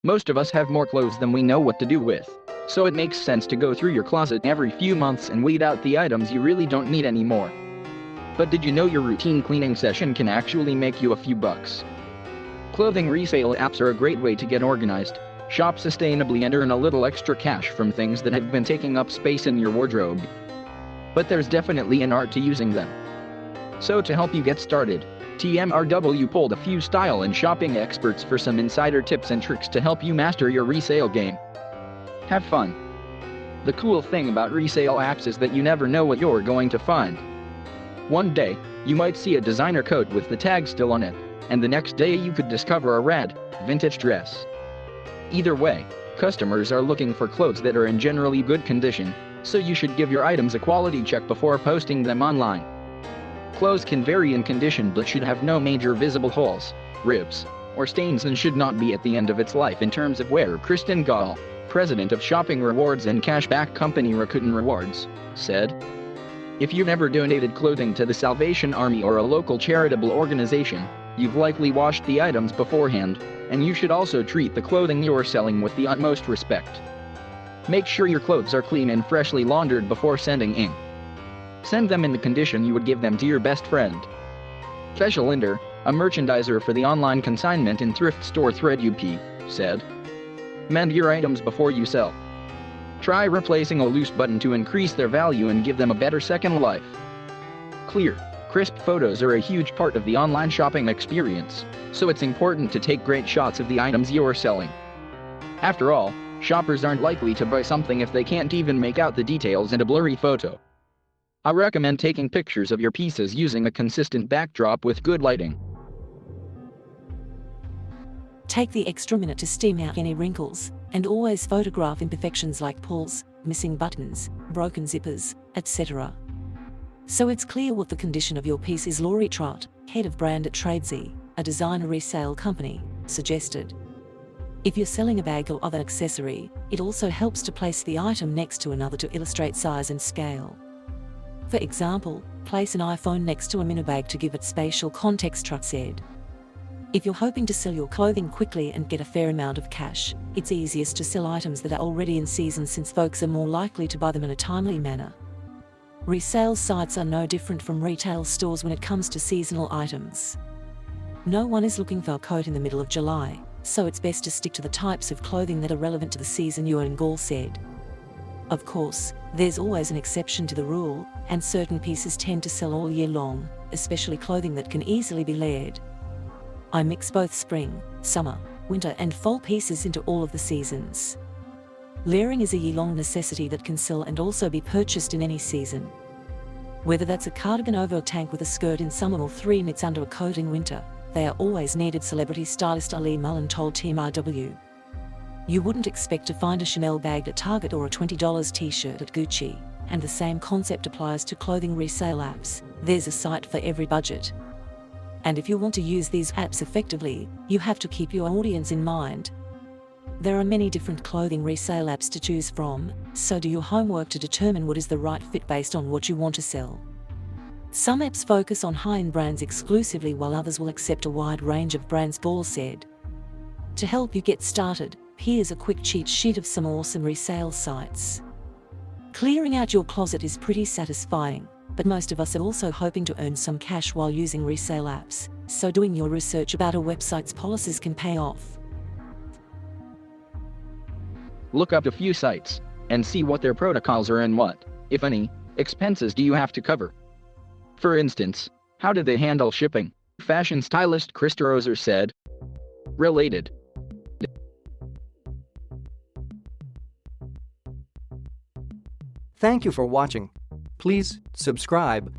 Most of us have more clothes than we know what to do with, so it makes sense to go through your closet every few months and weed out the items you really don't need anymore. But did you know your routine cleaning session can actually make you a few bucks? Clothing resale apps are a great way to get organized, shop sustainably, and earn a little extra cash from things that have been taking up space in your wardrobe. But there's definitely an art to using them. So to help you get started, TMRW polled a few style and shopping experts for some insider tips and tricks to help you master your resale game. Have fun. The cool thing about resale apps is that you never know what you're going to find. One day, you might see a designer coat with the tag still on it, and the next day you could discover a red, vintage dress. Either way, customers are looking for clothes that are in generally good condition, so you should give your items a quality check before posting them online. Clothes can vary in condition but should have no major visible holes, rips, or stains and should not be at the end of its life in terms of wear. Kristen Gall, president of shopping rewards and cashback company Rakuten Rewards, said, "If you've ever donated clothing to the Salvation Army or a local charitable organization, you've likely washed the items beforehand, and you should also treat the clothing you're selling with the utmost respect. Make sure your clothes are clean and freshly laundered before sending in. Send them in the condition you would give them to your best friend." Kesha Linder, a merchandiser for the online consignment and thrift store thread UP, said, "Mend your items before you sell. Try replacing a loose button to increase their value and give them a better second life." Clear, crisp photos are a huge part of the online shopping experience, so it's important to take great shots of the items you're selling. After all, shoppers aren't likely to buy something if they can't even make out the details in a blurry photo. I recommend taking pictures of your pieces using a consistent backdrop with good lighting. Take the extra minute to steam out any wrinkles, and always photograph imperfections like pulls, missing buttons, broken zippers, etc. So it's clear what the condition of your piece is. Laurie Trott, head of brand at Tradesy, a designer resale company, suggested. If you're selling a bag or other accessory, it also helps to place the item next to another to illustrate size and scale. For example, place an iPhone next to a mini bag to give it spatial context, Trott said. If you're hoping to sell your clothing quickly and get a fair amount of cash, it's easiest to sell items that are already in season since folks are more likely to buy them in a timely manner. Resale sites are no different from retail stores when it comes to seasonal items. No one is looking for a coat in the middle of July, so it's best to stick to the types of clothing that are relevant to the season you're in, Gall said. Of course, there's always an exception to the rule, and certain pieces tend to sell all year long, especially clothing that can easily be layered. I mix both spring, summer, winter and fall pieces into all of the seasons. Layering is a year-long necessity that can sell and also be purchased in any season. Whether that's a cardigan over a tank with a skirt in summer or 3 knits under a coat in winter, they are always needed, celebrity stylist Ali Mullen told TMRW. You wouldn't expect to find a Chanel bag at Target or a $20 t-shirt at Gucci, and the same concept applies to clothing resale apps. There's a site for every budget. And if you want to use these apps effectively, you have to keep your audience in mind. There are many different clothing resale apps to choose from, so do your homework to determine what is the right fit based on what you want to sell. Some apps focus on high-end brands exclusively while others will accept a wide range of brands, Ball said. To help you get started, here's a quick cheat sheet of some awesome resale sites. Clearing out your closet is pretty satisfying, but most of us are also hoping to earn some cash while using resale apps, so doing your research about a website's policies can pay off. Look up a few sites and see what their protocols are and what, if any, expenses do you have to cover. For instance, how do they handle shipping? Fashion stylist Krista Roser said. Related. Thank you for watching. Please subscribe